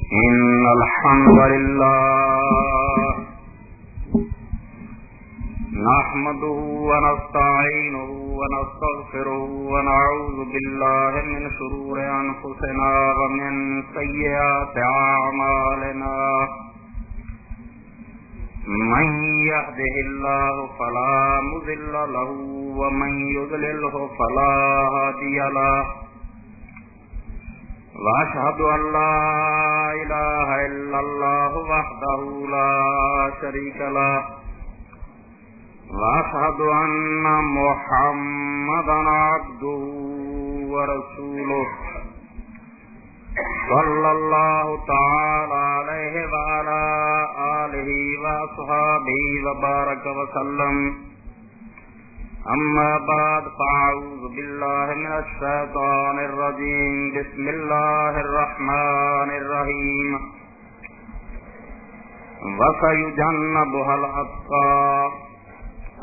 إن الحمد لله نحمده ونستعينه ونستغفره ونعوذ بالله من شرور أنفسنا ومن سيئات أعمالنا من يهده الله فلا مضل له ومن يضلله فلا هادي له وأشهد أن لا إله إلا الله وحده لا شريك له وأشهد أن محمدا عبده ورسوله صلى الله تعالى عليه وعلى آله وأصحابه وبارك وسلم أما بعد فأعوذ بالله من الشيطان الرجيم بسم الله الرحمن الرحيم وسيجنبها الأتقى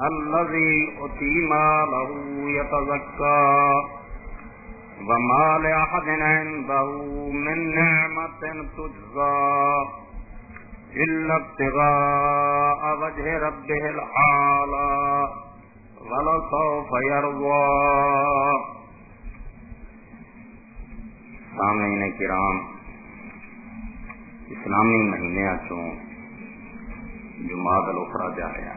الذي يؤتي ماله يتزكى وما لأحد عنده من نعمة تجزى إلا ابتغاء وجه ربه الأعلى وَلَسَوْفَ يَرْضَى. سامعین کرام، اسلامی مہینے چوں جمادی الاخری جا رہا.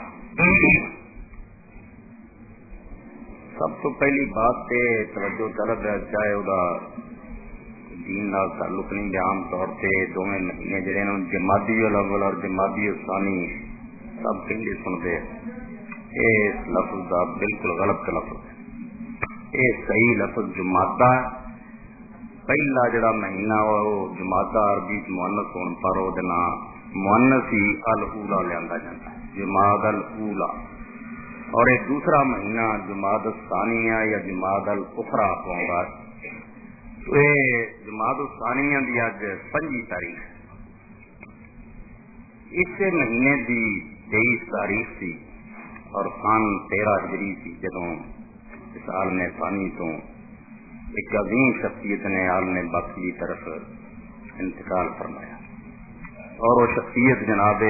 سب تو پہلی بات تے توجہ طلب ہے، چاہے وہ دین نال تعلق نہیں دے، عام طور سے دونوں مہینے جڑے نے جمادی الاول اور جمادی الثانی سب کہیں سنتے ہیں. اس لفظ کا بالکل غلط لفظ ہے. یہ صحیح لفظ جمادہ ہے. پہلا جڑا مہینہ وہ جمادہ عربی مؤنث ہونے پر وہ مؤنث ہی الاولا لیا جاتا ہے، جماد الاولا. اور ایک دوسرا مہینہ جماد الثانیہ یا جماد الاخری ہوگا. تو یہ جماد الثانیہ کی اج 5 تاریخ، اس مہینے کی 23 تاریخ تھی اور سن 13 ہجری تھی جدوں اس عالم ثانی تو ایک عظیم شخصیت نے عالم باقی کی طرف انتقال فرمایا. اور وہ شخصیت جناب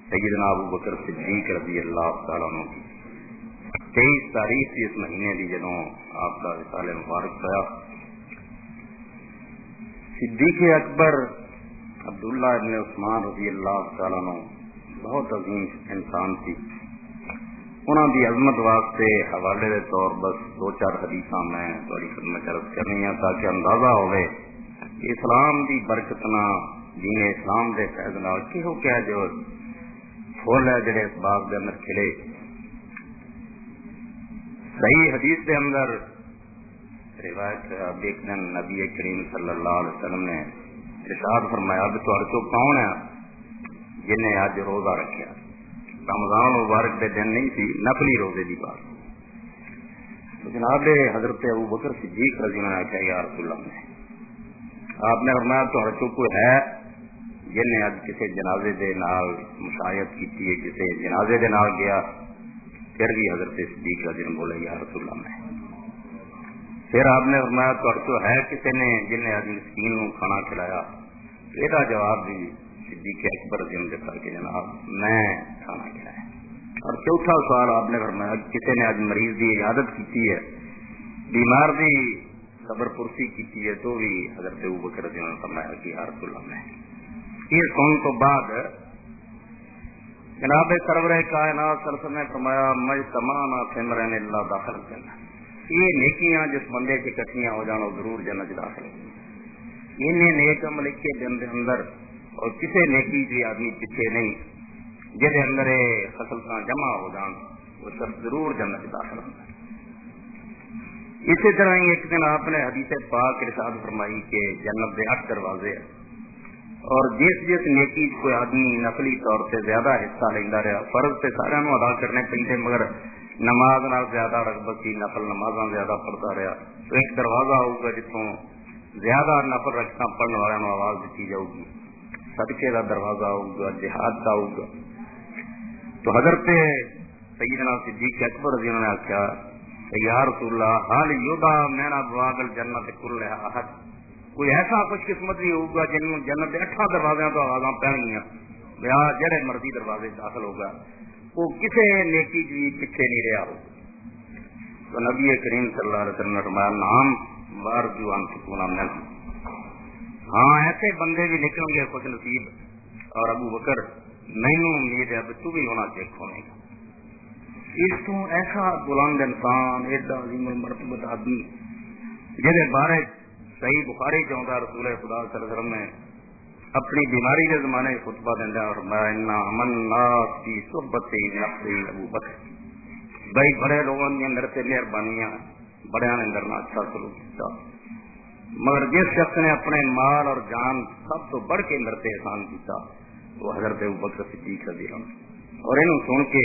سیدنا ابو بکر صدیق رضی اللہ تعالیٰ عنہ کی 23 تاریخ تھی اس مہینے کی جدوں آپ کا وصال مبارک ہوا. صدیق اکبر عبداللہ ابن عثمان رضی اللہ تعالیٰ عنہ بہت عظیم انسان تھی. انہوں کی عظمت واسطے حوالے کے طور بس 2-4 حدیث میں تھوڑی خدمت عرض کرنی ہے تاکہ اندازہ ہوئے کہ اسلام کی برکت نہ دین اسلام کے فیض نال کہو کیا جو پھول ہے جڑے اس باغ کے اندر کھلے. صحیح حدیث کے اندر روایت ایک دن نبی کریم صلی اللہ علیہ وسلم نے ارشاد فرمایا کہ تہاڈے تو کون ہے جن نے اج روزہ رکھا. رمضان مبارک کے دن نہیں تھی، نفلی روزے کی بات. تو جناب حضرت ابو بکر صدیق رضی اللہ عنہ کہا یا رسول اللہ، آپ نے فرمایا تو ہر کوئی ہے جن نے اج کسی جنازے دے نال مشایعت کی ہے، کسی جنازے دے نال گیا. پھر بھی حضرت صدیق رضی اللہ بولے یا رسول اللہ. پھر آپ نے فرمایا تو ہر ہے کسی نے جن نے اج مسکین کو کھانا کھلایا. یہ جواب بھی صدیق اکبر رضی اللہ عنہ کہ جناب میں کھانا کھلایا. اور چوتھا سوال آپ نے فرمایا کسی نے اج مریض کی عیادت کی ہے، بیمار کی خبر پرسی کی ہے، تو بھی حضرت ابوبکر رضی اللہ عنہ نے فرمایا کہ یا رسول اللہ. یہ سن تو بعد جناب سرور کائنات صلی اللہ علیہ وسلم نے فرمایا مجتمعنا ثمرین الا داخل الجنہ. یہ نیکیاں جس بندے کی اکٹھیاں ہو جان وہ ضرور جنت داخل ہو. انہیں نیک عمل کے دن کے اندر اور کسی نیکی کی آدمی پیچھے نہیں جہد اندر خصلت جمع ہو جان وہ سب ضرور جنت داخل ہوتا ہے. اسی طرح ہی ایک دن آپ نے حدیث پاک ارشاد فرمائی کہ جنت کے 8 دروازے ہیں اور جس نیکی کوئی آدمی نفلی طور سے زیادہ حصہ لینا رہا، فرض سے سارے ادا کرنے پہ مگر نماز نال زیادہ رغبت کی، نفل نمازاں زیادہ پڑھتا رہا، تو ایک دروازہ ہوگا جتوں زیادہ نفل رکھنا پڑھنے والوں آواز دیتی جاؤ گی. صدقے کا دروازہ ہوگا، جہاد کا ہوگا. تو حضرت سیدنا صدیق اکبر رضی اللہ عنہ نے آخیا یا رسول اللہ حال یودا مینا بواب الجنت کلھا احد. کوئی ایسا خوش قسمت بھی ہوگا جنہوں جنت کے 8 دروازے تو آوازاں پہن گیا جہے مرضی دروازے داخل ہوگا وہ کسی نیکی جی پیچھے نہیں رہا ہو. تو نبی کریم صلی اللہ علیہ وسلم نے فرمایا نام وار جو انفقونا من. ہاں ایسے بندے بھی نکلیں گے خوش نصیب. اور ابو بکر مینو امید ہے تو بھی ہونا چیک ہونے گا. اس تو ایسا بلند انسان ایڈا عظیم المرتبہ آدمی جہے بارے صحیح بخاری چاہتا رسول خدا صلی اللہ علیہ وسلم نے اپنی بیماری کے زمانے خطبہ دینا اور من الناس کی صحبت نفسی ابو بکر. بھائی بڑے لوگوں نے اندر سے مہربانیاں بڑے نے اندر نہ اچھا سلوک کیا مگر جس شخص نے اپنے مال اور جان سب تو بڑھ کے اندر سے احسان کیا وہ حضرت ابو بکر صدیق رضی اللہ عنہ. اور انہوں سن کے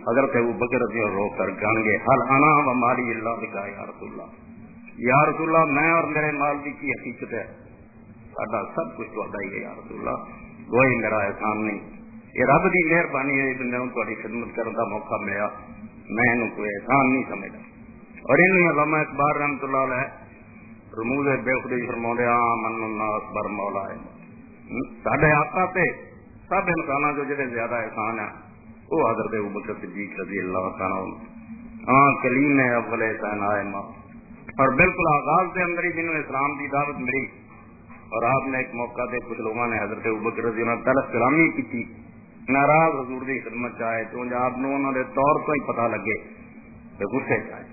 حضرت ابو بکر رضی اللہ رو کر گان گے حل انا و مالی اللہ کا یا رسول اللہ. یا رسول اللہ میں اور میرے مال کی حقیقت ہے ساڈا سب کچھ تہاڈا ہی ہے یا رسول اللہ. کوئی میرا احسان نہیں. یہ رب کی مہربانی ہے بندے کو تہاڈی خدمت کرنے کا موقع ملا. میں انہوں کوئی احسان نہیں سمجھتا. اور انہوں علامہ اقبال رحمۃ اللہ علیہ رموز بے خودی فرماؤں من الناس بر مولا ہے. ساڈے آقا تے سب انسانوں جو جڑے زیادہ احسان ہے وہ حضرت ابوبکر صدیق رضی اللہ تعالیٰ کلیم اول احسان آئے ماں. اور بالکل آغاز کے اندر ہی جنہوں اسلام کی دعوت ملی اور آپ نے ایک موقع دے کچھ لوگوں نے حضرت ابوبکر رضی اللہ تعالیٰ سلامی کی ناراض حضور کی خدمت چاہے تو آپ نے انہوں نے طور تو ہی پتا لگے تو غصے چاہے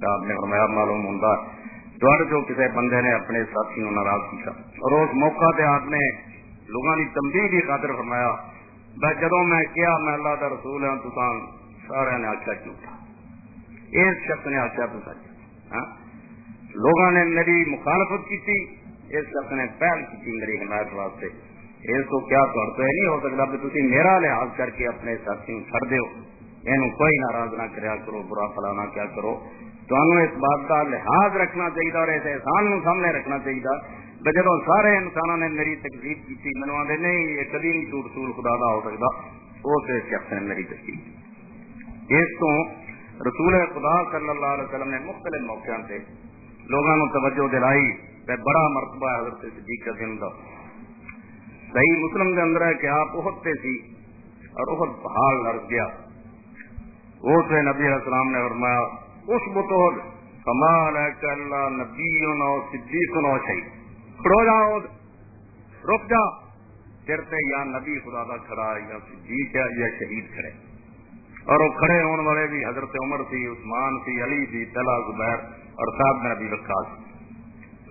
تو آپ نے فرمایا معلوم ہوتا جو کسی بندے نے اپنے ساتھی کو ناراض کیا. اور اس موقع پہ آپ نے لوگوں کی تنبیہ کی خاطر فرمایا جدو میں کیا میں اللہ کا رسول ہوں تو سارے نے آخیا جھوٹا. اس شخص نے آخیا تو سچ. لوگوں نے میری مخالفت کی تھی اس شخص نے پہل کی میری حمایت واسطے. اس کو کیا طور تو یہ نہیں ہو سکتا کہ تھی میرا لحاظ کر کے اپنے ساتھی چھڑ دو. یہ کوئی ناراض نہ کریا کرو برا فلا نہ کیا کرو. تو اس بات کا لحاظ رکھنا چاہیے اور اس احسان سامنے رکھنا چاہیے جب سارے انسانوں نے میری تکلیف کی مینو آدھے نہیں یہ کبھی نہیں جھوٹ رسول خدا کا ہو سکتا اس شخص نے میری تکلیف. اس تو رسول خدا صلی اللہ علیہ وسلم نے مختلف موقعوں سے لوگوں کو توجہ دلائی بڑا مرتبہ حضرت صدیق کا دن کا. صحیح مسلم کے اندر ہے کہ آپ احد پہ سی اور احد پہاڑ لڑ گیا. اس نے نبی علیہ السلام نے فرمایا اس بطور کمال ہے کہ اللہ نبی نو صدیق نو شہید. کھڑو جاؤ رک جا چرتے یا نبی خدا کا کھڑا یا صدیق ہے یا شہید کھڑے. اور وہ کھڑے ہونے والے بھی حضرت عمر سی عثمان سی علی سی طلحہ زبیر اور صاحب نبی وقاص.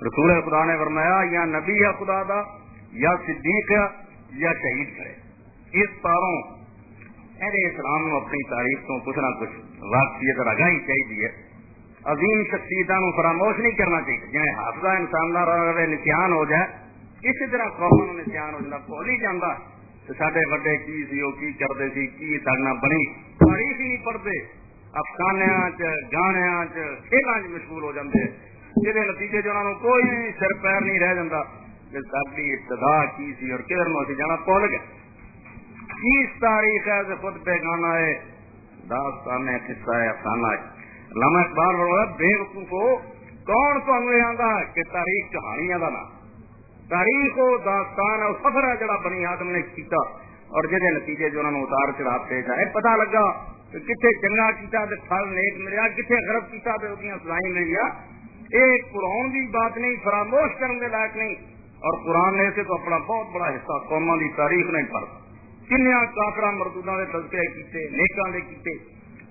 رسول خدا نے فرمایا یا نبی ہے خدا دا یا صدیق ہے یا شہید کھڑے. اس پاروں اہل اسلام کو اپنی تاریخ تو کچھ نہ کچھ واقعیت آگاہی چاہیے. عظیم شخصیتوں کو فراموش نہیں کرنا چاہیے. جی حافظہ انسان کا رہے نشان ہو جائے اسی طرح قوموں نشان ہو جاتا بھول ہی جانا سارے وڈے کی سی وہ کی کرتے سی کی سارنا بنی تاریخ ہی نہیں پڑھتے افسانیاں گانیاں کھیلوں مشغول ہو جاتے جہاں نتیجے انہوں کوئی سر پیر نہیں رہ جاتا کہ ساری ابتدا کی سی اور کدھر میں اسی جانا بھول گئے. کس تاریخ ہے خود بیگانہ ہے داستان ہے قصہ ہے افسانہ ہے. علامہ اقبال بول رہا بے وقوفو کون تمہیں آتا ہے کہ تاریخ کہانیاں کا نام تاریخ و داستان ہے سفر ہے جڑا بنی آدم نے کیتا اور جہاں نتیجے جو انہوں نے اتار چڑھا پیش آئے پتا لگا کہ کتنے چنگا کیتا تو پھل نیک ملیا کتنے غرب کیتا تو سزائیں ملیا. یہ قرآن کی بات نہیں فراموش کرنے کے لائق نہیں. اور قرآن نے سے تو اپنا بہت بڑا حصہ قوموں کی تاریخ نہیں پڑھتا. کنیا کافر مردودوں کے تذکرے کیتے نیکاں کے کیتے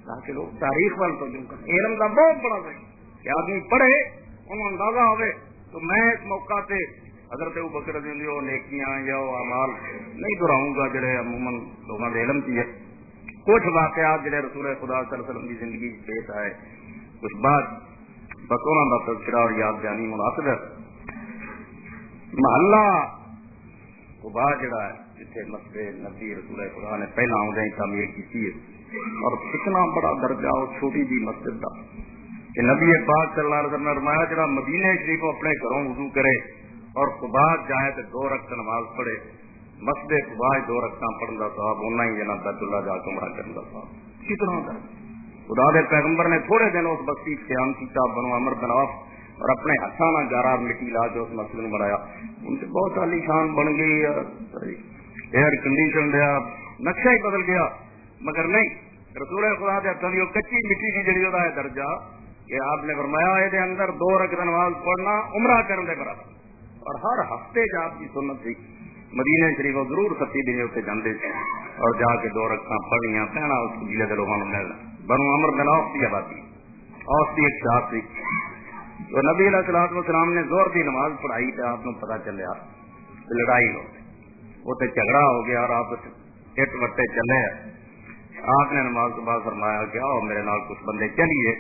تاکہ لوگ تاریخ وال تو علم کا بہت بڑا ہے کہ آدمی پڑھے انہوں اندازہ ہوئے. تو میں اس موقع سے حضرت ابوبکر رضی اللہ عنہ نیکیاں یا اعمال نہیں دہراؤں گا جڑے عموماً لوگوں کے علم کی ہے. کچھ واقعات جڑے رسول خدا صلی اللہ علیہ وسلم کی زندگی پیش آئے کچھ بعد بس انہوں کا تذکرہ اور یاد دہانی مناسب ہے. محلہ قباء جڑا ہے جتنے مسجد نبی رسول خدا نے پہلا آدھے تعمیر کی اور کتنا بڑا درجہ اور چھوٹی جی مسجد کا کہ نبی پاک صلی اللہ علیہ وسلم نے فرمایا جڑا مدینہ شریف اپنے گھروں وضو کرے اور قباء جائے تو 2 رکعت نماز پڑھے مسجد قباء 2 رکعت پڑھنے کا ثواب اُنہ ہی جنا بیت اللہ جا کے عمرہ کرنے کا ثواب. کتنا خدا دے پیغمبر نے تھوڑے دن اس بستی قیام کیا بنو عمر بن عوف اور اپنے ہاتھوں نہ گارا مٹی لا کے اس مسجد میں بنایا. ان سے بہت عالی شان بن گئی, ایئر کنڈیشن دیا, نقشہ ہی بدل گیا. مگر نہیں, رسول خدا کے ہاتھوں کی کچی مٹی کی جڑی ہے درجہ کہ آپ نے فرمایا یہ اندر 2 رکعت نماز پڑھنا عمرہ کرنے دے برابر. اور ہر ہفتے جا آپ کی سنت تھی مدینہ شریف ضرور سچی دن اتنے جاتے تھے اور جا کے 2 رکعتاں پڑھنیاں پہنا اس قبیلے کے لوگوں نے ملنا. بنو عمر بن عوف کی آبادی اوس کی ایک شاخ تھی. تو نبی علیہ الصلوۃ والسلام نے زور کی نماز پڑھائی تو آپ کو پتا چلیا لڑائی ہو گئی, وہ جھگڑا ہو گیا اور آپ اٹ وٹے چلے. آپ نے نماز کے بعد فرمایا کہ آؤ میرے نال کچھ بندے چلیے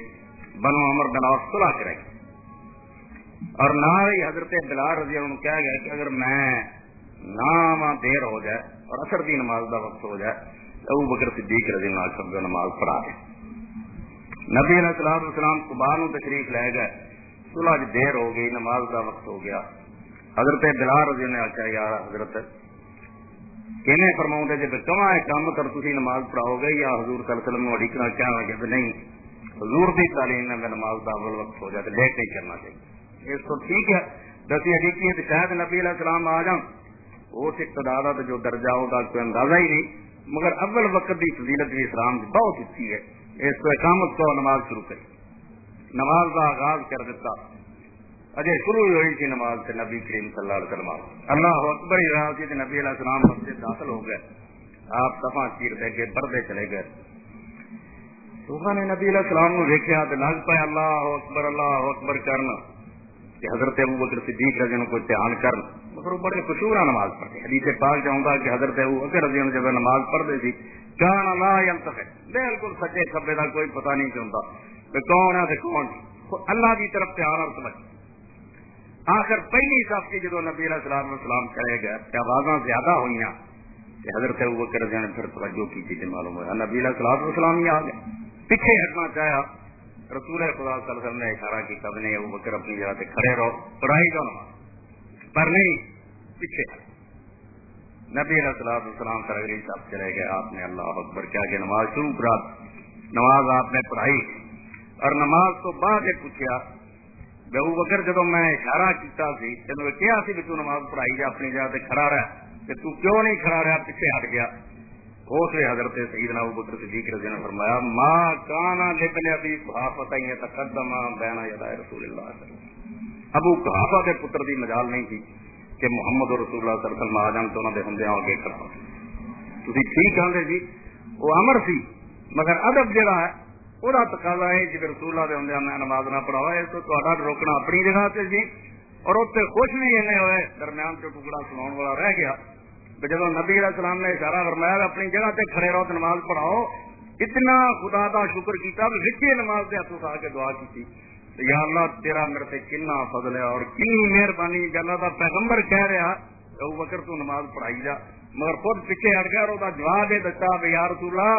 بنو عمر بن عوف صلح کریں. اور نہ ہی حضرت بلال رضی اللہ عنہ کہہ گیا کہ اگر میں نہ دیر ہو جائے اور عصر کی نماز کا وقت ہو جائے تو ابو بکر صدیق رضی اللہ عنہ نماز پڑھا دیں. نبی علیہ الصلوۃ والسلام قباء میں تشریف لے گئے, صلح دیر ہو گئی, نماز کا وقت ہو گیا. حضرت بلال رضی اللہ عنہ نے آخیا یار حضرت کہنے فرماؤں دے جب کما ہے کام کر تھی نماز پڑھاؤ گے یا حضور صلی اللہ علیہ وسلم اڑکنا کیا ہو گیا؟ نہیں, حضور کی تعلیم میں نماز کا اول وقت ہو جائے تو لیٹ نہیں کرنا چاہیے. اس کو ٹھیک ہے دسی حقیقی ہے شاید نبی علیہ السلام آ جان اس اقتدار کا جو درجہ ہوگا کوئی اندازہ ہی نہیں. مگر اول وقت کی فضیلت بھی اسلام کی بہت اچھی ہے. اس کو اقامت کو نماز شروع کری, نماز کا آغاز کر دیتا. اجے شروع ہوئی تھی نماز سے نبی کریم صلی اللہ علیہ وسلم اللہ اکبر ہی رہا تھی. نبی علیہ السلام مسجد داخل ہو گئے, آپ صفاں چیر دے کے پردے چلے گئے. لوگوں نے نبی علیہ السلام کو دیکھا تو لگ پائے اللہ اکبر کرنا کہ حضرت ابو بکر صدیق رضی اللہ عنہ کو دھیان کرنا. مگر وہ بڑے خوشورا نماز پڑھتے. حدیث پاک چاہوں گا کہ حضرت ابو بکر رضی اللہ عنہ جب نماز پڑھتے تھی کان لا ينتفع, بالکل سچے کھبے کا کوئی پتہ نہیں چلتا کہ کون ہے کون اللہ کی طرف دھیان اور سمجھ. آخر پہلی صف کی جدو نبی علیہ السلام کرے گئے کہ آوازاں زیادہ ہوئی کہ حضرت ابو بکر رضی اللہ عنہ پھر توجہ کی تھی. معلوم ہوا نبی علیہ السلام ہی آ گئے, پیچھے ہٹنا چاہا. رسول خدا صلی اللہ علیہ وسلم نے اشارہ کی کب نے ابو بکر اپنی جگہ سے کھڑے رہو پڑھائی کا نماز پر نہیں پیچھے. نبی علیہ السلام پر اگلی صف چلے گئے. آپ نے اللہ اکبر کیا کہ نماز شروع کرا. نماز آپ نے پڑھائی اور نماز تو بعد یہ پوچھا ابو بکر جب میں اشارہ کیتا سی تینوں کیا سی کہ تو نماز پڑھائی جا اپنی جگہ سے کھڑا رہا کہ تو کیوں نہیں کھڑا رہا پیچھے ہٹ گیا. اس لیے حضرت سیدنا ابو بکر صدیق رضی اللہ عنہ نے فرمایا ما کان لابن ابی قحافہ یتقدم بین یدی رسول اللہ صلی اللہ علیہ وسلم. ابو قحافہ کے پتر دی مجال نہیں تھی کہ محمد رسول اللہ صلی اللہ علیہ وسلم آ جان تو انہوں نے ہندیاں اگے کھڑا. تسی ٹھیک کہندے جی وہ امر سی مگر ادب جڑا ہے وہ تقاضا ہے کہ رسول اللہ دے ہندیاں میں نماز نہ پڑھاوا. اس تو تہاڈا روکنا اپنی جگہ سے سی اور اتنے خوش بھی اینے ہوئے درمیان سے ٹکڑا سناؤ والا رہ گیا. جب نبی علیہ السلام نے اشارہ فرمایا اپنی جگہ سے کھڑے رہو تو نماز پڑھاؤ, اتنا خدا کا شکر کیا رکھیے نماز سے ہاتھوں آ کے دعا کی یا اللہ تیرا میرے سے کنا فضل ہے اور کنی مہربانی. اللہ کا پیغمبر کہہ رہا ابو بکر تو نماز پڑھائی جا مگر خود پیچھے ہٹ گیا اور وہ جواب یہ دتا بھی یا رسول اللہ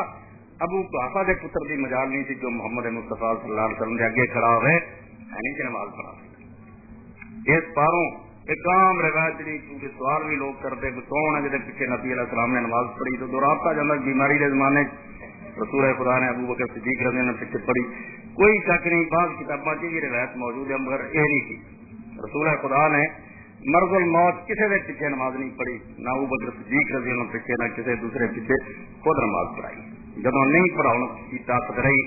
ابو قحافہ کے پتر کی مجال نہیں تھی جو محمد مصطفیٰ صلی اللہ علیہ وسلم کے اگے کھڑا ہوئے نہیں کہ نماز پڑھا. اس پاروں ایک عام روایت نہیں کیونکہ سوال بھی لوگ کرتے کون ہے جب پیچھے نبی علیہ السلام نے نماز پڑھی تو دوراپتا جانا بیماری کے زمانے رسول خدا نے ابو بکر صدیق رضی اللہ عنہ پیچھے پڑھی. کوئی شک نہیں بعض کتابوں کی بھی روایت موجود ہے مگر یہ نہیں تھی. رسول خدا نے مرض الموت کسی کے پیچھے نماز نہیں پڑھی, نہ ابو بکر صدیق رضی اللہ عنہ پیچھے نہ کسی دوسرے پیچھے خود نماز پڑھائی. جب نہیں پڑھاؤ کی طاقت رہی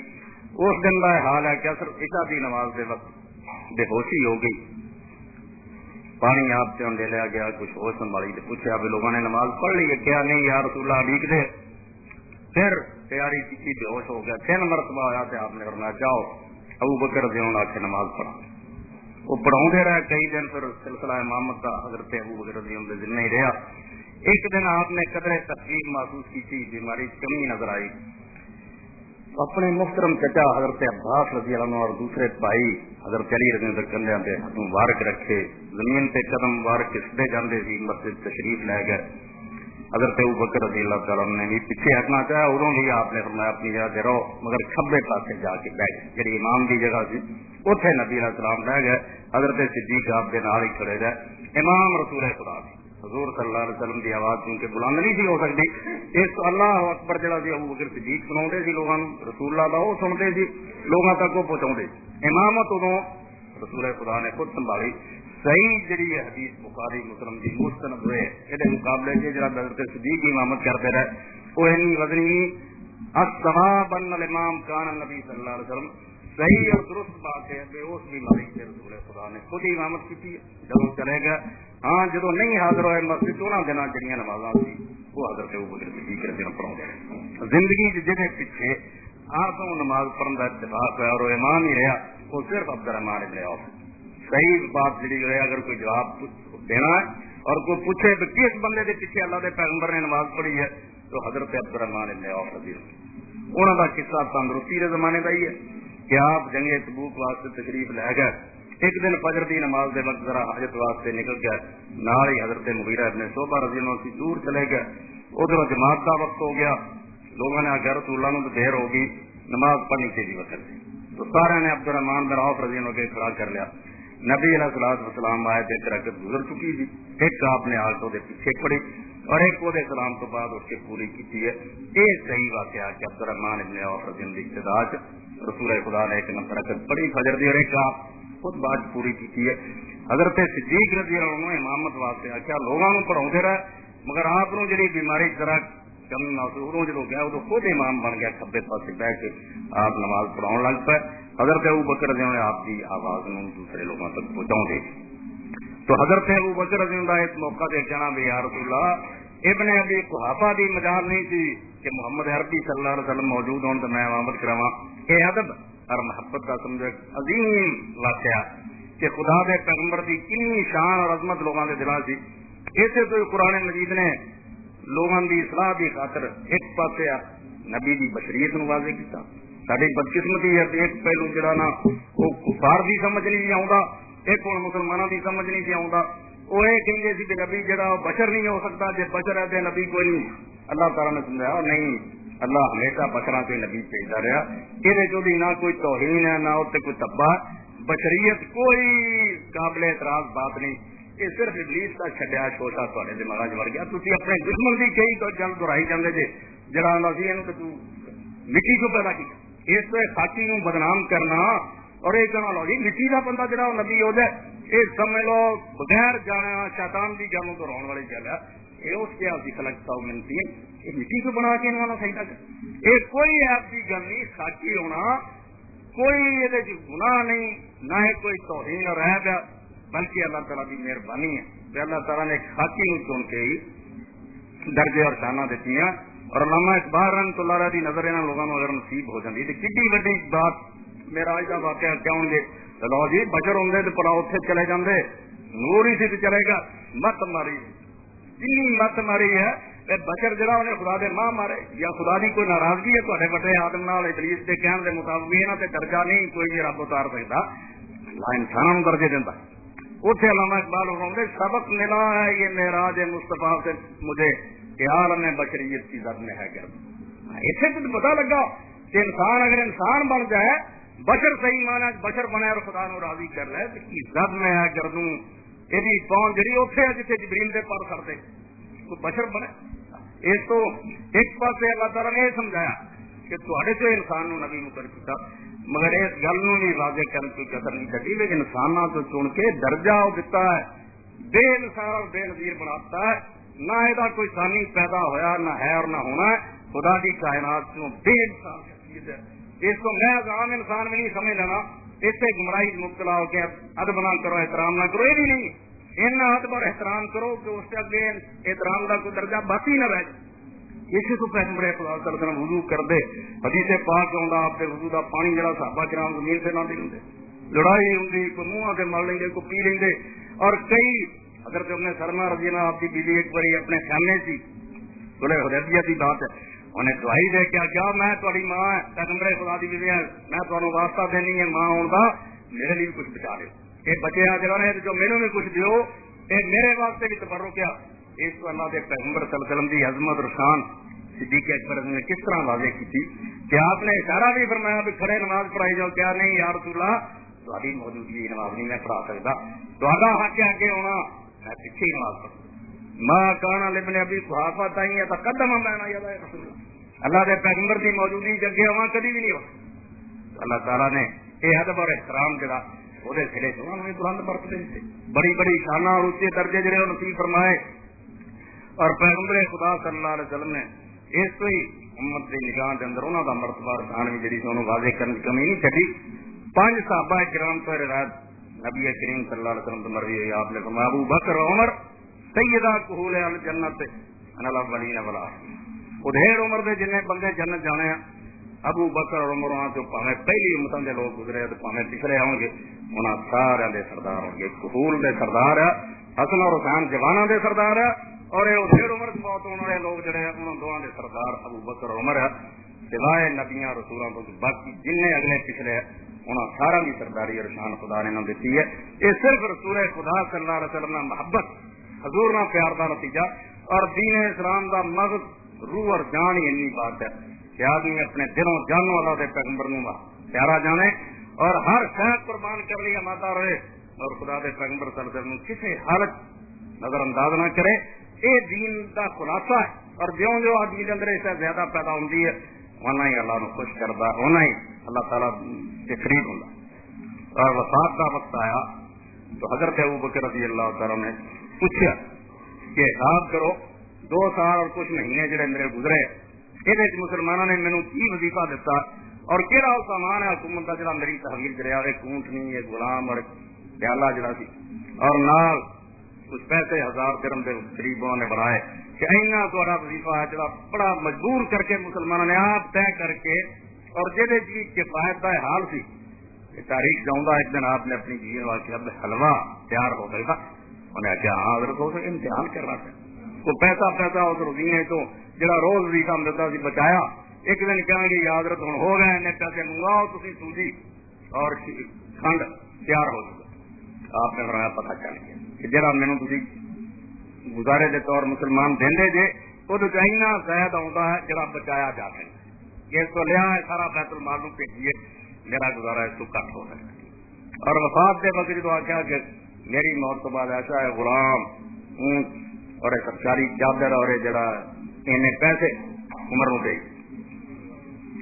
اس دن کا حال ہے کہ صرف عشاء کی نماز کے وقت بے ہوشی ہو گئی, پانی آپ سے لے لیا گیا, کچھ ہوش سنبھالی تو پوچھا بھی لوگوں نے نماز پڑھ لی ہے کیا نہیں یا رسول اللہ ٹھیک دے. پھر تیاری کی بے ہوش ہو گیا. 3 مرتبہ آیا تو آپ نے کرنا جاؤ ابو بکر رضی اللہ عنہ نماز پڑھا. وہ پڑھاؤں رہے کئی دن, پھر سلسلہ امامت کا حضرت ابو بکر رضی اللہ عنہ ذمہ ہی رہا. ایک دن آپ نے قدر تکلیف محسوس کی تھی, بیماری کمی نظر آئی. اپنے محترم چچا حضرت عباس رضی اللہ عنہ اور دوسرے بھائی حضرت علی رضی اللہ عنہ کندھے پہ ہاتھ مبارک رکھے زمین پہ قدم مبارک کستے جاندے سی مسجد تشریف لے گئے. حضرت ابو بکر رضی اللہ تعالیٰ نے بھی پیچھے ہٹنا چاہا, ادوں بھی آپ نے فرمایا اپنی جگہ سے رہو مگر کھبے پاسے جا کے بیٹھ گئے جی امام کی جگہ سی اتنے نبی علیہ السلام رہ گئے. حضرت صدیق آپ کے نال ہی کھڑے گئے. امام رسول خدا حضور صلی اللہ علیہ وسلم کی آواز کیونکہ بلند نہیں سی ہو سکتی, اس تو اللہ اکبر جڑا سی ابو بکر صدیق سنا سی لوگوں رسول اللہ کا وہ سنتے سی لوگوں تک وہ پہنچا. امامت ادو رسول خدا نے خود سنبھالی. صحیح جڑی حدیث بخاری مسلم دی مستند ہوئے یہ مقابلے سے جڑا حضرت صدیق امامت کرتے رہے وہ اینی وزنی نہیں. الصواب ان الامام کان النبی صلی اللہ علیہ وسلم. صحیح اور درست بات ہے کہ اس بیماری سے رسول خدا نے خود ہی امامت کی جب چلے گئے. ہاں جدو نہیں حاضر ہوئے مسجد انہوں دنوں جڑیاں نمازاں سی وہ حضرت ابوبکر صدیق رضی اللہ عنہ پڑھاؤ. زندگی جہے پیچھے آپ نماز پڑھنے کا اتفاق ہوا اور وہ امام ہی رہا وہ صرف عبد الرحمان ابن عوف. صحیح بات جڑی ہے اگر کوئی جواب دینا ہے اور کوئی پوچھے کہ کس بندے کے پیچھے اللہ کے پیغمبر نے نماز پڑھی ہے تو حضرت عبد الرحمان ابن عوف رضی اللہ عنہ. انہوں کا قصہ تندرستی کے زمانے کا ہی ہے کہ آپ جنگ تبوک واسطے تشریف لے گئے. ایک دن فجر دی نماز دے وقت ذرا حاجت واسطے نکل گئے. نال ہی حضرت مغیرہ ابن شعبہ رضی اللہ عنہ دور چلے گئے. ادھر جماعت کا وقت ہو گیا. لوگوں نے آخر رسول اللہ تو دیر ہوگی نماز پڑھنی چاہیے وقت سے. تو سارے نے عبد الرحمان بن عوف رضی اللہ عنہ کے کھڑا کر لیا. نبی علیہ الصلوۃ والسلام آئے تھے. ایک رکعت گزر چکی تھی. ایک آپ نے آ کے پیچھے پڑھی اور ایک وہ سلام تو بعد اس کے پوری کی ہے. یہ صحیح واقعہ کہ عبد الرحمان ابن عوف رضی اللہ عنہ کی ابتدا رسول خدا نے ایک نمبر رکعت پڑھی فجر دی اور ایک آپ خود بات پوری کی ہے. حضرت صدیق رضی اللہ عنہ امامت واسطے آخیا لوگوں کو پڑھاؤ رہے مگر آپ جی بیماری ذرا کم نہ ادو جدو گیا ادو خود امام بن گیا. کھبے پاسے بہ کے آپ نماز پڑھاؤ لگ پائے. حضرت ابوبکر رضی اللہ عنہ آپ کی آواز نو دوسرے لوگوں تک پہنچاؤ دے. تو حضرت ابوبکر رضی اللہ عنہ اس موقع دے کہنا بھی یا رسول اللہ ابن ابی قحافہ دی مجال نہیں تھی کہ محمد عربی صلی اللہ علیہ وسلم موجود ہون تو میں امامت کراواں. یہ ادب اور محبت کا سمجھو عظیم واقعہ کہ خدا دے پیغمبر دی کنی شان اور عظمت لوگوں کے دلاں سی. اسے تو قرآن مجید نے لوگوں کی اصلاح کی خاطر ایک پاسے نبی دی بشریت نو واضح کیتا. ساری بدقسمتی ہے ایک پہلو جڑا نا وہ کفار دی سمجھ نہیں آؤں ایک ہوں مسلمانوں کی سمجھ نہیں سی آؤں. وہ یہ کہیں سی کہ نبی جڑا بشر نہیں ہو سکتا جی بشر ہے تو نبی کوئی نہیں. اللہ تعالیٰ نے سمجھایا نہیں اللہ ہمیشہ بشراں سے نبی بھیجتا رہا. یہ نہ کوئی توہین ہے نہ اس کوئی تباہ بشریت کوئی قابل اعتراض بات نہیں. یہ صرف ابلیس کا چھڈیا شوشا تے دماغ چ وڑ گیا. تھی اپنے دشمن کی کئی تو جل دہرائی جاتے جی جڑا آتا سی یہ تو مٹی کو پیدا کیا. اس سے ساتھی نو بدنام کرنا اور یہ کہنا لو جی مٹی کا بندہ جڑا وہ نبی ہو جائے یہ سمجھ لو بغیر جانا شیطان کی گلوں تو رونے والی گل ہے. یہ اس کے آپ کی خلقتا منتی یہ مٹی کو بنا کے انہوں نے صحیح تک یہ کوئی آپ کی گل نہیں. ساتھی ہونا کوئی یہ گناہ نہیں نہ ہی کوئی توہین اور عیب ہے بلکہ اللہ تعالیٰ کی مہربانی ہے کہ اللہ تعالیٰ نے ساتھی نو چن کے ہی درجے اور شانہ دیتی ہیں. اور علامہ اقبال رحمۃ اللہ علیہ کی نظر انہوں لوگوں کو اگر نصیب ہو جاتی تو کتنی وڈی بات میرا اج کا واقعہ کیا ہوں گے. لو جی بشر ہوں تو پڑا اتنے چلے جاندے نور ہی سے چلے گا. مت ماری جنی مت ماری ہے بشر جڑا انہیں خدا دے ماں مارے یا خدا کی کوئی ناراضگی ہے تے بڑے آدم نال ابلیس کے کہنے کے مطابق یہاں سے درجہ نہیں کوئی بھی رب اتار سکتا. اللہ انسانوں درجے دینا. اتنے علامہ اقبال ہوتے سبق ملا ہے یہ معراج مصطفیٰ سے مجھے کہ عالم بشریت کی زد میں ہے گرد. اسے تو پتا لگا کہ انسان اگر انسان بن جائے بشر صحیح مانا بشر بنے اور خدا نو راضی کر لے تو کی زد میں ہے گردوں یہ پون جی اتنے ہے جیسے جبریل کے پر کرتے کوئی بشر بنے. اس تو ایک پاس اللہ تعالیٰ نے یہ سمجھایا کہ تے تو انسان نو نبی مقرر کیا مگر اس گل بھی واضح کرنے کی قدر نہیں کرتی لیکن انسانوں کو چن کے درجہ وہ دیتا ہے بے انسان اور بے نظیر بناتا ہے. نہ یہ کوئی ثانی پیدا ہویا نہ ہے اور نہ ہونا ہے. خدا کی کائنات کو بے انسان شخصیت ہے. اس کو میں عام انسان بھی نہیں سمجھ لینا اس سے گمراہی مبتلا ہو کے ادب نہ کرو احترام نہ کرو. یہ بھی نہیں ان ادب اور احترام کرو کہ اس سے اگے احترام کا کوئی درجہ باقی نہ رہ جائے. اسی تو پیغمبر خدا صلی اللہ علیہ وسلم وضو کر دے حدیث پاک آؤں آپ کے وضو کا پانی جڑا صحابہ کرام زمین سے نہ دے لڑائی ہوں کوئی منہ کے مل لیں کوئی پی لیں. اور کئی حضرت ابن سلمہ رضی اللہ آپ کی بیوی ایک باری اپنے سامنے سی بولے حدیبیہ کی بات ہے انہیں دوائی دے کے کیا میں تھوڑی ماں ہے پیغمبر خدا دی بیوی ہے میں تمہیں واسطہ دینی ہے ماں ہونے کا میرے لیے کچھ بچا دو. یہ بچے جگہ نے جو میرے میں کچھ دیو یہ میرے واسطے بھی تبرک کیا. اس کو اللہ کے پیغمبر صلی اللہ علیہ وسلم کی عظمت اور شان صدیق اکبر نے کس طرح واضح کی تھی کہ آپ نے اشارہ بھی فرمایا بھی کھڑے نماز پڑھائی جاؤ. کیا نہیں یا رسول اللہ تاری موجودگی نماز نہیں میں پڑھا سکتا تا حق آگے ہونا میں پیچھے ہی نماز پڑھوں. ماں کانا لبن ابھی صحافت آئی ہے تو قدم میں رسول اللہ کے پیغمبر کی موجودگی اگے ہوا کبھی بھی نہیں ہو. اللہ تعالیٰ نے یہ ادب اور احترام جڑا وہ سرے سے انہوں نے بلند مرتبے دیتے، بڑی بڑی شانہ اور اچے درجے جڑے نصیب فرمائے. اور پیغمبر خدا صلی اللہ علیہ وسلم نے اس کو ہی امت کی نگاہ کے اندر انہوں کا مرتبہ رکھان بھی جی انہوں واضح کرنے کی کمی نہیں چڑی. 5 صحابہ کرام تو روایت نبی کریم صلی اللہ علیہ وسلم تو مروی ہوئی، آپ نے فرمایا ابو بکر عمر سیدہ کہول الجنت انا الاولین والآخرین. ادھیر عمر دے جن بندے جنت جانے ہیں ابو بکر اور عمر وہاں تو پاویں پہلی امتوں کے لوگ گزرے تو پاویں پچھلے ہوں گے، انہوں سارے دے سردار ہوں گے. کہول دے سردار ہے، حسن اور حسین جوانوں دے سردار ہے، اور ادھیر عمر کے بہت انہوں نے لوگ جڑے ہیں انہوں دونوں دے سردار ابو بکر اور عمر ہے. سوائے نبیاں رسولوں کو باقی جن اگلے پچھلے انہوں سارا بھی سرداری اور شان خدا نے انہوں دیتی ہے. یہ صرف رسول خدا صلی اللہ علیہ وسلم محبت حضور نہ پیار کا نتیجہ اور دین اسلام کا مغز روح اور جان ہی اینی بات ہے کہ آدمی اپنے دلوں جانوں والا دے پیغمبر نوں پیارا جانے اور ہر شاید قربان کر لیا ماتا رہے اور خدا دے پیغمبر صلی اللہ علیہ وسلم کسی حالت نظر انداز نہ کرے. یہ دین کا خلاصہ ہے اور جو جو آدمی کے اندر اس سے زیادہ پیدا ہوتی ہے اُنہ ہی اللہ کو خوش کرتا، اُنہ ہی اللہ تعالیٰ کے قریب ہوتا. اور وفات کا وقت آیا تو حضرت ابوبکر رضی اللہ تعالیٰ نے پوچھا کہ حساب کرو 2 سال اور کچھ مہینے جڑے میرے گزرے یہ مسلمانوں نے مینوں کی وظیفہ دیتا اور کہڑا وہ سامان ہے حکومت کا جڑا میری تحویل کریا ایک اونٹنی ایک غلام اور پیالہ جڑا سی اور نال کچھ پیسے 1000 درہم کے قریب انہوں نے بنائے کہ اینا تھوڑا وظیفہ ہے جڑا بڑا مجبور کر کے مسلمانوں نے آپ طے کر کے اور جہے چیز کفایت کا حال سی تاریخ چاہتا ایک دن آپ نے اپنی جی واسطے اب حلوہ تیار ہو گئے تھا. انہیں آخیا ہاں حضرت ہو سکے امتحان کرنا تھا کو پیسہ اس روزینے تو جڑا روز وظیفہ ملتا سی بچایا ایک دن کہیں گے یا حضرت ہوں ہو گئے انہیں پیسے منگواؤ تھی سوجی اور کھنڈ تیار ہو چکا. آپ نے فرمایا پتہ چل گیا کہ جڑا مینوں تسی گزارے کے طور مسلمان دیں جے وہ چاہیے زائد آتا ہے جڑا بچایا جا سکے اس کو لیا ہے سارا بیت المال کو بھیجیے میرا گزارا اس کو کٹ ہو سکتا. اور وفات کے وقت جو آخیا کہ میری موت تو بعد ایسا ہے غلام اونٹ اور سرکاری چادر اور جڑا پیسے عمر میں گئی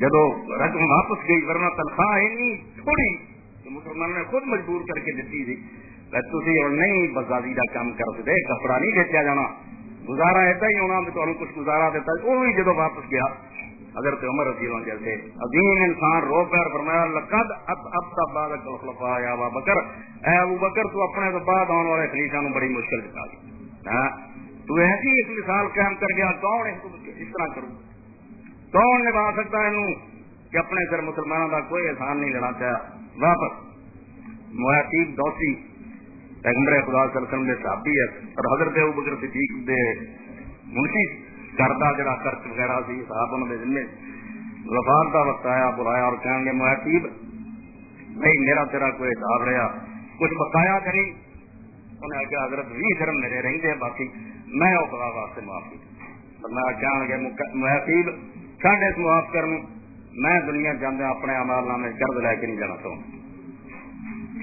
جدو رقم واپس گئی ورنہ تنخواہ اینی تھوڑی تو مسلمانوں نے خود مجبور کر کے دیتی تھی تھی اور نہیں بازاری کا کام کر سکتے کپڑا نہیں بیچا جانا گزارا ایسا ہی ہونا تو کچھ گزارا دیتا وہ بھی جدو واپس گیا حضرت عمر رضی اللہ جیسے عظیم انسان رو پیر فرمایا لقد اب تب بعد خلفاء یا ابو بکر اے ابو بکر تو اپنے تو بعد آنے والے خلیفہ نو بڑی مشکل بتا دی تو ایسی ایک مثال قائم کر گیا کون اس طرح کروں کون نبھا سکتا ہے کہ اپنے سر مسلمانوں کا کوئی احسان نہیں لینا چاہیا. واپس محتیب دوسی پیغمبر خدا صلی اللہ علیہ وسلم کے صحابی ہے اور حضرت ابوبکر صدیق دے منشی کردہ جڑا خرچ وغیرہ سی صاحب انہوں نے ذمے وفات کا وقت آیا بلایا اور کہیں گے محتیب نہیں میرا تیرا کوئی حساب رہا کچھ بقایا کری انہیں آگے حضرت 20 درہم میرے رہتے ہیں باقی میں وہ خدا واسطے معافی میں کہیں گے محتیب ساڑھے اس معاف کروں میں دنیا جانے اپنے عمال نامے قرض لے کے نہیں جانا چاہوں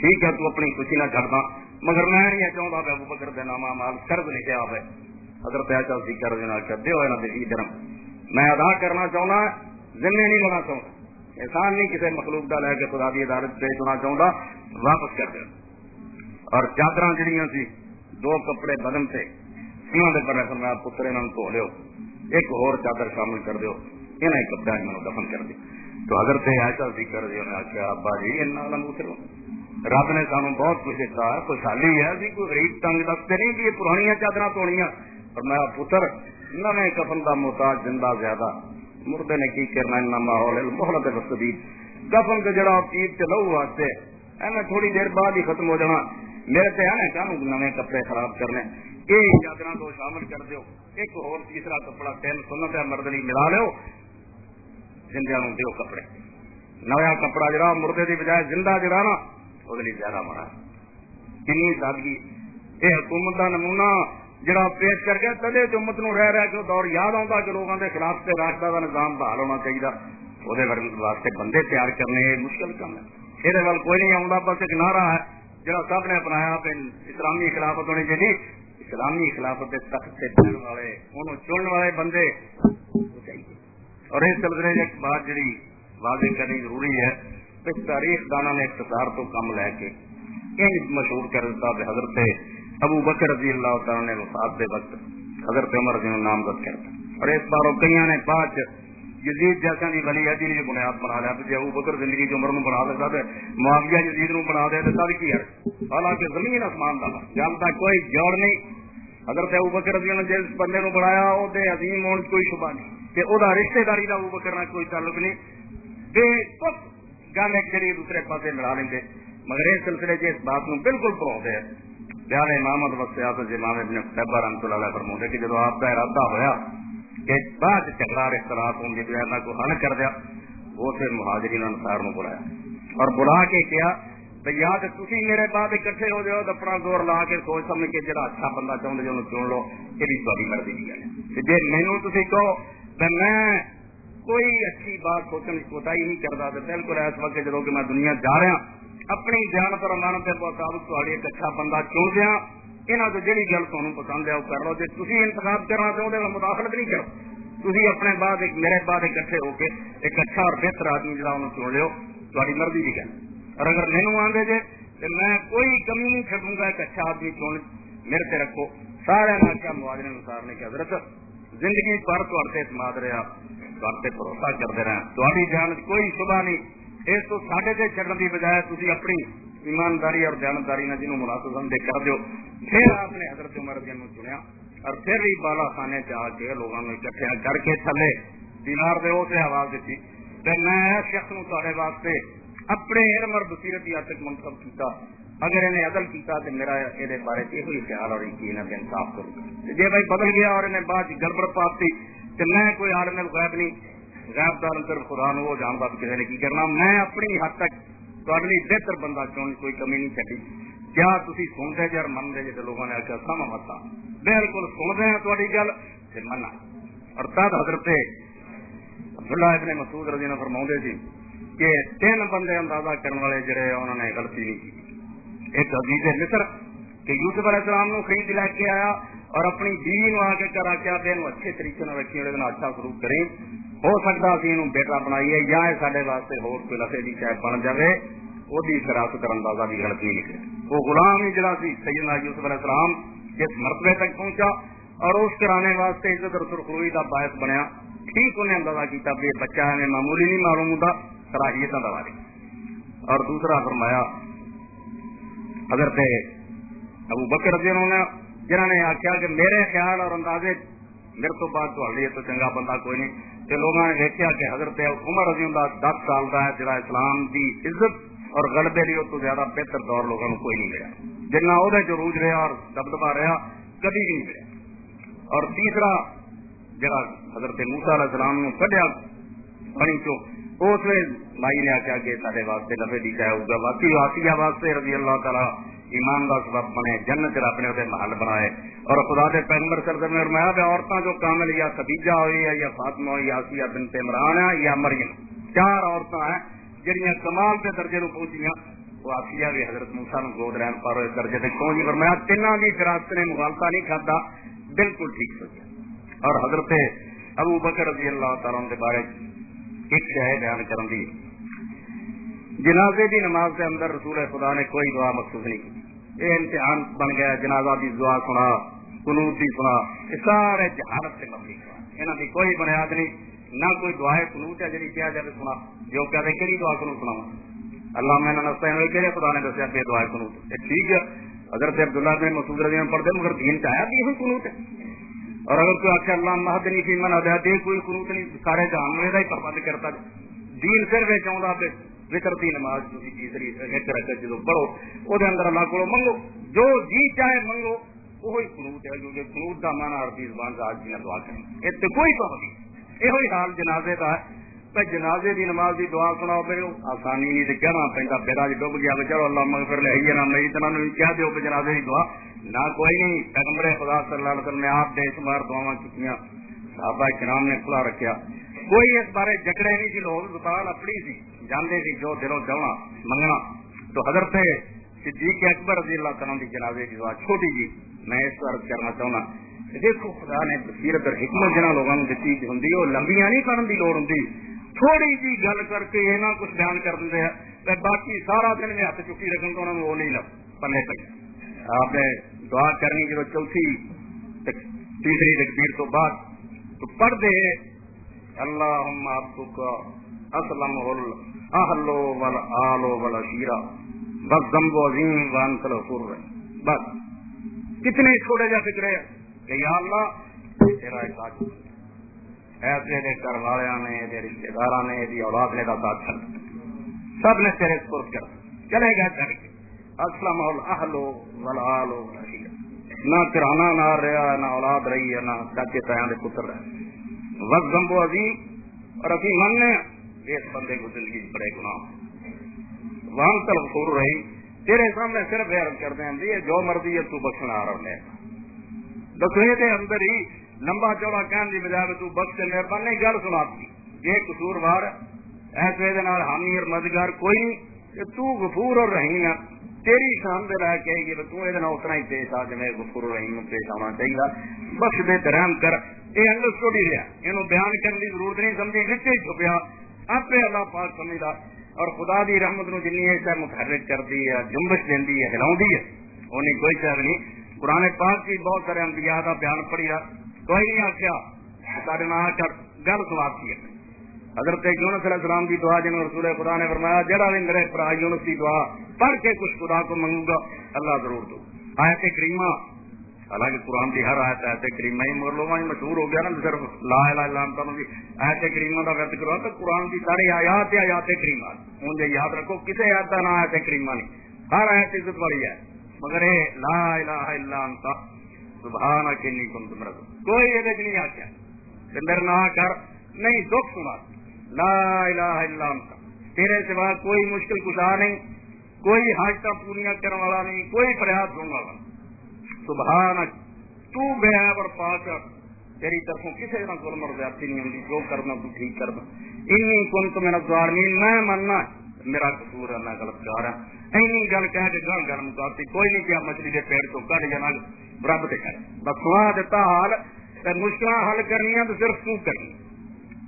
ٹھیک ہے تو اپنی خوشی نہ کرتا مگر میں نہیں چاہتا کہ ابو بکر دے نام عمال قرض لکھا ہوئے حضرت ایسا سی کر دینا کر دے ہوئے نا 20 درہم میں ادا کرنا چاہنا ذمہ نہیں لینا چاہتا احسان نہیں کسی مخلوق کا لے کے خدا کی عدالت پیش ہونا چاہتا واپس کر دیا. اور چادر جہاں سی 2 کپڑے بدن سے انہوں نے پر فرمایا پتر انہوں دھو لو ایک اور چادر شامل کر دو انہیں کپڑے انہوں دفن کر دیا. تو حضرت ایسا سی کر دیا انہیں آخیا ابا جی انہوں رب نے سانو بہت کچھ دیتا ہے خوشحالی ہے سی کوئی غریب تنگ دستے نہیں کہ پرانیاں چادر دھونیاں پر میں پتر نویں کفن کا محتاج زندہ زیادہ مردے نے کی کرنا ان ماحول محلت بسدید کفن کا جڑا پیپ سے لہو واسطے ایسا تھوڑی دیر بعد ہی ختم ہو جانا میرے سے ہے نا کہوں نویں کپڑے خراب کرنے یہ چادر کو شامل کر دو ایک اور تیسرا کپڑا 3 سنت ہے مردنی ملا لو زندہ نو دیو کپڑے نیا کپڑا جڑا مردے کی بجائے زندہ جڑا نا وہ زیادہ مارا کنی سادگی یہ حکومت کا نمونہ جڑا پیش کر کے تدے جو امت نو رہ کے دور یاد آتا کہ لوگوں کے خلاف سے راستہ کا نظام بحال ہونا چاہیے وہ واسطے بندے تیار کرنے مشکل کام ہے یہ کوئی نہیں آتا بس ایک نعرہ ہے جڑا سب نے اپنایا اسلامی خلافت ہونی چاہیے اسلامی خلافت کے تخت سے چلنے والے انہوں چننے والے بندے چاہیے. اور اس سلسلے میں ایک بات جڑی واضح کرنی ضروری ہے اس تاریخ دانا نے اختصار تو کم لے کے مشہور کر دیتا کہ حضرت ابو بکر رضی اللہ تعالیٰ نے وفات کے وقت حضرت عمر رضی اللہ نامزد کرتا، اور اس بار کئی نے پانچ یزید جیسا نہیں ولی ہے جی بنیاد بنا لیا جی ابو بکر زندگی کی عمر نو بنا سکتا ہے معاویہ یزید نو بنا دے تو کی ہے، حالانکہ زمین آسمان کا جانتا کوئی جوڑ نہیں۔ حضرت ابو بکر رضی اللہ جس بندے نو بنایا وہ عظیم ہونے کوئی شبہ نہیں کہ وہ رشتے داری کا ابو بکر نہ کوئی تعلق نہیں، بے کچھ گل ایک جڑی دوسرے پاسے لڑا لیں، مگر اس سلسلے سے اس بات کو بالکل پڑھاتے ہیں۔ بیان امامت وسیات امام ابن قتیبہ رحمۃ اللہ علیہ فرماتے کہ جب آپ کا ارادہ ہوا کہ بعد جھگڑا اختلاف ہوں گے جو ایسا کو حل کر دیا، وہ پھر مہاجرین انصار نو بلایا اور بلا کے کیا بھائی یا تو تھی میرے بعد اکٹھے ہو جاؤ تو اپنا زور لا کے سوچ سمجھ کے جڑا اچھا بندہ چاہتے جو چن لو، یہ بھی تاری مرضی کی گل ہے۔ جی مینو تھی کہو تو میں کوئی اچھی بات سوچنے کی کوتا ہی نہیں کرتا، تو بالکل اس وقت جب کہ میں دنیا جا رہا اپنی جان پر امانت کے مطابق تھوڑی ایک اچھا بندہ چن دیا، یہاں تو جہی گل تمہیں پسند ہے وہ کر لو، جی تھی انتخاب کرنا چاہتے ہو مداخلت نہیں کرو، تھی اپنے بعد ایک میرے بعد اکٹھے ہو کے ایک اچھا اور بہتر آدمی جا چن لو، تاری مرضی کی گل۔ اور اگر مینو آدھے جے تو میں کوئی کمی نہیں چڈوں گا، ایک اچھا آدمی چن میرے سے رکھو۔ سارے نے آخیا مہاجرین انصار نے کہ حضرت زندگی پر تھوڑے اعتماد رہا، تھوڑے بھروسہ کرتے رہے، تھوڑی جان کوئی شبہ نہیں، اس کو ساڈے سے چڑھنے کی بجائے تھی اپنی ایمانداری اور دیانتداری نے جنہوں مناسب سمجھے کر دو۔ پھر آپ نے حضرت عمر رضی اللہ عنہ چنیا اور پھر بھی بالا خانے چ آ کے لوگوں نے اکٹھے کر کے تھلے دینار دے اسے آواز دیتی کہ میں اس شخص نو تھوڑے واسطے اپنے علم اور بصیرت کی حد تک منتخب کیتا، اگر انہیں عدل کیتا تو میرا یہ بارے یہ ہوئی خیال اور یقین ہے انصاف کروں، جی بھائی بدل گیا اور انہیں بعد گڑبڑ پاتی تو میں کوئی عالم الغیب نہیں، غیب دار صرف خدا نو وہ جانتا کسی نے کی کرنا، میں اپنی حد تک تھوڑے بہتر بندہ چون کوئی کمی نہیں چڈی۔ کیا تھی سنتے جی اور منتے جی؟ لوگوں نے آخیا سما متا بالکل سنتے ہیں تھوڑی گل پھر منا۔ اور تد حضرت عبداللہ ابن مسعود رضی اللہ فرماؤں سی کہ تین بندے اندازہ کرنے والے جڑے انہوں نے غلطی نہیں کی، ایک عزیز مصر کہ یوسف علیہ السلام نو خرید لے کے آیا اور اپنی بیوی نو آ کے کرا کیا کہ اچھے طریقے رکھی اچھا سلوک کریں، ہو سکتا اسی بیٹا بنائیے یا سارے واسطے ہو کوئی لفے کی شاید بن جائے، وہ فراست کا اندازہ بھی غلط نہیں نکلے۔ وہ غلام ہی جڑا سی سیدنا یوسف علیہ السلام جس مرتبے تک پہنچا اور اس کرانے واسطے عزت اور سرخروئی کا باعث بنیا، ٹھیک انہیں اندازہ کیا بھی یہ بچہ ہمیں معمولی نہیں معلوم ہوتا، صلاحیت دوا رہی۔ اور دوسرا فرمایا حضرت ابو بکر رضی اللہ عنہ جنہوں نے آخیا کہ میرے خیال اور اندازے میرے تو بعد تو چنگا بندہ کوئی نہیں، کہ لوگوں نے دیکھا کہ حضرت عمر رضی اللہ 10 سال کا ہے جڑا اسلام کی عزت اور غلبے لیے اس کو زیادہ بہتر دور لوگوں کو کوئی نہیں ملا، جنہ وہ عروج رہا اور دبدبا رہا کبھی بھی نہیں ملا۔ اور تیسرا جڑا حضرت موسیٰ علیہ السلام نے کڈیا پانی چو، اس میں مائی نے آخیا کہ سارے واسطے نفے کی چاہے ہوگا، باقی آسیہ واسطے رضی اللہ تعالیٰ ایمان کا سبب بنے، جنت رب نے وہ محل بنائے۔ اور خدا کے پیغمبر صلی اللہ علیہ وسلم نے فرمایا کہ عورتیں جو کامل یا خدیجہ ہوئی ہے یا فاطمہ ہوئی یا آسیہ بنت عمران ہے یا مریم، 4 عورتیں ہیں جہاں کمال کے درجے کو پہنچیاں، وہ آسیہ بھی حضرت موسیٰ نے گود رہن پر اس درجے تک پہنچی، فرمایا تینوں کی فراست نے مغالطہ نہیں کھاتا، بالکل ٹھیک سوچا۔ اور حضرت ابو بکر رضی اللہ تعالیٰ کے بارے ایک شے بیان کرن دی، جنازے کی نماز کے اندر رسول خدا نے کوئی دعا مخصوص نہیں کی، یہ امتحان بن گیا، جنازہ کی دعا سنا، قنوت کی سنا، یہ سارے جہالت سے مبنی ہے، انہوں کی کوئی بنیاد نہیں، نہ کوئی دعائے قنوت ہے جی کیا جائے سنا، جو کہتے کہڑی دعا قنوت سنا اللہ میں نستا کہ خدا نے دسیا کہ دعائے قنوت یہ ٹھیک ہے، حضرت عبداللہ بن مسعود رضی اللہ عنہ پڑھتے مگر دین چاہیا کہ یہ قنوت ہے۔ اور اگر کوئی آخر اللہ مہدنی فی من ہدیٰ کوئی قنوت نہیں، سارے جہان میں ہی پابند کرتا، دین صرف یہ چاہتا کہ ذکر کی نماز تیسری ایک رکعت جب پڑھو وہ اندر اللہ کو منگو جو جی چاہے منگو، وہی قنوت ہے، کیونکہ قنوت کا مانا عربی زبان کا آج دعا کریں، اس سے کوئی پابندی نہیں۔ یہ حال جنازے کا ہے، بھائی جنازے کی نماز کی دعا سناؤ پہ آسانی نہیں تو کہنا پہنتا پیرا جی ڈب گیا چلو اللہ مغفر لے نہ میری طرح کیا دو کہ جنازے کی دعا نہ کوئی نہیں، پیغمبر خدا صلی اللہ علیہ وسلم نے آپ بے شمار دعاواں چکیاں، صحابہ کرام نے کھلا رکھا، کوئی اس بارے جھگڑے نہیں سی، لوگ زبان اپنی سی جانتے سی جو دلوں چاہنا منگنا۔ تو حضرت صدیق اکبر رضی اللہ تعالیٰ کی جنازے کی دعا چھوٹی جی میں اس کو عرض کرنا چاہنا، دیکھو خدا نے بصیرت اور حکمت جنہوں لوگوں نے دیتی ہوندی وہ لمبیاں نہیں کرن دی لوڑ ہوندی، تھوڑی جی گل کر کے یہ نہ کچھ بیان کر دیں، باقی سارا دن میں ہاتھ چکی رکھن تو انہوں نے وہ نہیں لگ پلے پہ آپ نے دعا کرنی جو چوتھی تیسری تکبیر تو بعد تو پڑھ دے اللہم عبدک اسلم الاہل والآل والعشیرہ والذنب عظیم وانت الغفور الرحیم. بس کتنے چھوٹے جا فکر ہے کہ یا اللہ تیرا ساتھ ایسے دے گھر والوں نے دے رشتے دار نے دی اولاد نے دا ساتھ چھڑ سب نے تیرے سپرد کر چلے گا چھڑ کے اسلم الاہل والآل والعشیرہ نہ کرانا نہ رہا نہ اولاد رہی ہے نہ چاچے تایاں دے پتر رہے والذنب عظیم اور ابھی مننے اس بندے کو زندگی بڑے گناہ وانت الغفور الرحیم تیرے سامنے صرف عرض کر دیں دی جو مرضی ہے تو بخشنا آ رہا ہے دسویں دے اندر ہی لمبا چوڑا کہنے دی بجائے تو بخش کے مہربانی گل سنا دی یہ قصوروار ایسے دے نال حامی اور مددگار کوئی نہیں کہ تو غفور اور رحیم ہے تیری شان دے رہ کہے گی تو یہ اتنا ہی پیش آ جائے غفور رحیم پیش آنا چاہیے بخش دے رحم کر یہ انڈرسٹوڈ ہی رہا یہ بیان کرنے کی ضرورت نہیں سمجھی وچ ہی چھپیا آپ اللہ پاک سمجھدا اور خدا دی رحمت نو جنی ہے متحرک کرتی ہے جنبش دیندی ہے ہلاؤندی ہے انہیں کوئی شہر نہیں. قرآن پاک کی بہت سارے انبیاء دا بیان پڑھیا کوئی نہیں آخیا سارے نہ کر گل سواتی ہے حضرت یونس علیہ السلام کی دعا جنہوں رسول خدا نے فرمایا جڑا بھی میرے برا یونس کی دعا پڑھ کے کچھ خدا کو منگوں گا اللہ ضرور دو. آیت کریمہ حالانکہ قرآن کی ہر آیت آیت کریمہ ہی مگر لوگوں میں مشہور ہو گیا نا صرف لا الہ الا اللہ کی آیت کریمہ کا ورد کرو تو قرآن کی ساری آیات آیات کریمہ مجھے یاد رکھو کسی آیت کا نام آیت کریمہ نہیں ہر آیت عزت والی ہے مگر یہ لا الہ الا انت سبحانک انی کنت من الظالمین کوئی یہ نہیں آخیا اندر نہ کر نہیں دکھ سنا لا الہ الا انت تیرے سوا کوئی مشکل کشا نہیں کوئی حاجت پوریاں کرنے والا نہیں کوئی فریاد سننے والا سبحانک تو بے عیب اور پاک تیری طرفوں کسی طرح ظلم اور زیادتی نہیں ہوتی جو کرنا تو ٹھیک کرنا انی کنت من الظالمین میں مننا میرا قصور ہے میں غلط کار ہوں اینی گل کہہ کے گل گل مکاتی کوئی نہیں کیا مچھلی کے پیڑ تو کٹ جانا رب تے کر بس سنا دیتا حال مشکل حل کرنی تو صرف تو کرنی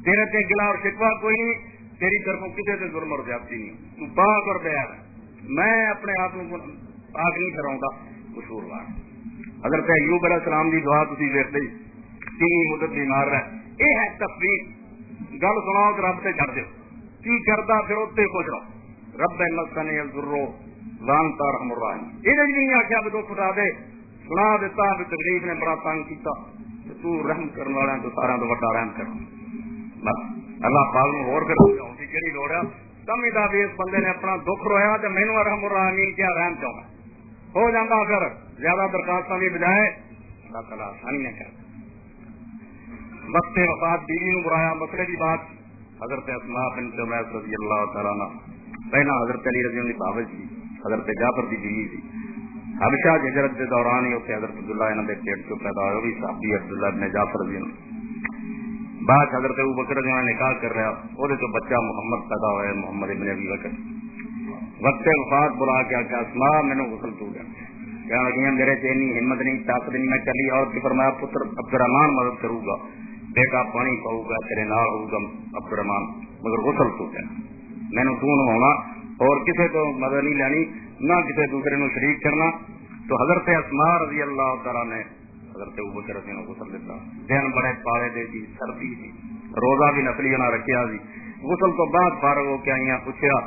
تیرے تے گلا اور شکوا کوئی نہیں تیری طرفوں کسی سے ظلم اور زیادتی نہیں تو پاک اور بے عیب میں اپنے آپ کو پاک نہیں کراؤں گا قصوروار. حضرت ایوب علیہ السلام کی دعا تھی دیکھتے تین مدت بیمار رہے یہ ہے تفریح گل سناؤ تو رب سے چڑھ دو کی کرتا پھر اتنے خوش رہو رب مسنی الضر وانت ارحم الراحمین یہ نہیں آخیا بھی دکھ اٹھا دے سنا دیتا بھی تکلیف نے بڑا تنگ کیتا تو رحم کرنے والے تو سارا تو وڈا رحم کر بس اللہ پاک نو اور پھر کہڑی لوڑ ہے سمجھتا بھی اس بندے نے اپنا دکھ رویا تو مینو ارحم الراحمین کیا رحم چاہنا ہو جاتا پھر زیادہ درخواستوں کی بجائے اللہ تعالیٰ آسانی نہ کر وقت وفات بیوی نے برایا مسئلے کی بات حضرت اسماء بنت عمیس رضی اللہ تعالیٰ عنہ پہلا حضرت علی رضی اللہ بابج تھی حضرت جعفر کی بیوی تھی حبشہ ہجرت کے دوران ہی اتنے حضرت عبداللہ انہوں نے پیٹ کو پیدا ہوئی صحابی عبداللہ بن جعفر رضی اللہ بعد حضرت ابوبکر رضی اللہ نکاح کر رہا وہ تو بچہ محمد پیدا ہوا ہے محمد ابن ابی بکر وقت وفات بلا کے آخیا اسماء مینو غسل تو گیا کہنے لگی میرے چینی ہمت نہیں طاقت نہیں میں چلی اور کی فرمایا پتر عبد الرحمان مدد کروں گا بیٹا پانی پاؤ گا تیرے نال ہوگا عبد الرحمان مگر غسل تو گیا مینو تو ہونا اور کسی کو مدد نہیں لینی نہ کسی دوسرے نو شریک کرنا تو حضرت اسماء رضی اللہ تعالیٰ نے حضرت ابوبکر رضی اللہ غسل دیتا دن بڑے پالے دے دی سردی تھی روزہ بھی نفلی نہ رکھیا سی غسل تو بعد فارغ ہو کے آئی پوچھا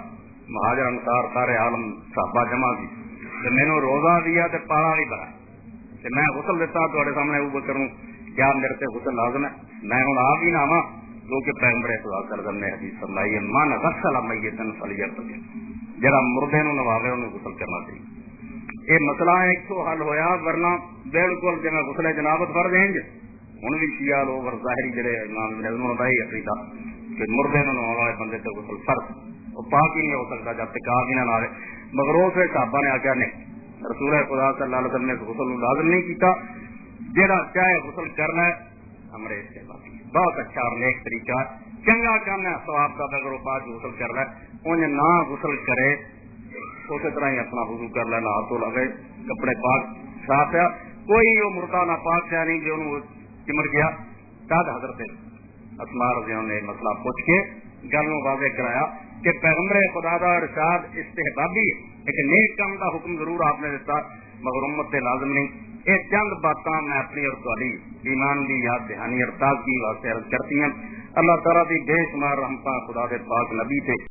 مہاجر انصار سارے عالم صحابہ جمع سی تو مینو روزہ دیا تو پالا نہیں بنا تو میں غسل دیتا تے سامنے ابوبکر نوں کیا میرے سے غسل لازم ہے میں ہوں آپ ہی نہ آواں جو کہ پیغمبر خدا صلی اللہ علیہ وسلم نے حدیث فرمائی ہے من غسل میتا فلیغتسل جڑا مردے نوں نواوے انہوں غسل کرنا چاہیے یہ مسئلہ ایک تو حل ہویا ورنہ بالکل جی غسل جنابت فرض ہیں ہوں بھی شیعہ لوگ اور ظاہری جڑے امام ابن حزم کا ہی عقیدہ کہ مردے نوں نواوے بندے سے غسل فرض وہ پاک ہی نہیں ہو سکتا جب تک آپ ہی نہ نہ مگر اس صحابہ نے آخیا نہیں رسول خدا صلی اللہ علیہ وسلم نے غسل لازم نہیں کیتا جہاں چاہے غسل کرنا ہے ہمارے اس کے بعد بہت اچھا اور نیک طریقہ چنگا کام ہے ثواب کا اگر وہ پاک غسل کر رہا ہے انہیں نہ غسل کرے اسی طرح ہی اپنا وضو کر لینا ہاتھ دھو لگے کپڑے پاک صاف ہے کوئی وہ مردہ نہ پاک ہے نہیں جو چمڑ گیا تب حضرت اسماء رضی اللہ نے مسئلہ پوچھ کے گل واضح کرایا کہ پیغمبر خدا دا ارشاد استحبابی ایک نیک کام دا حکم ضرور آپ نے دیتا مگر امت تے لازم نہیں. یہ چند باتاں میں اپنی اور تہاڈی ایمان دی یاد دہانی اور تازگی واسطے عرض کرتی ہیں. اللہ تعالیٰ دی بے شمار رحمتاں خدا دے پاک نبی تے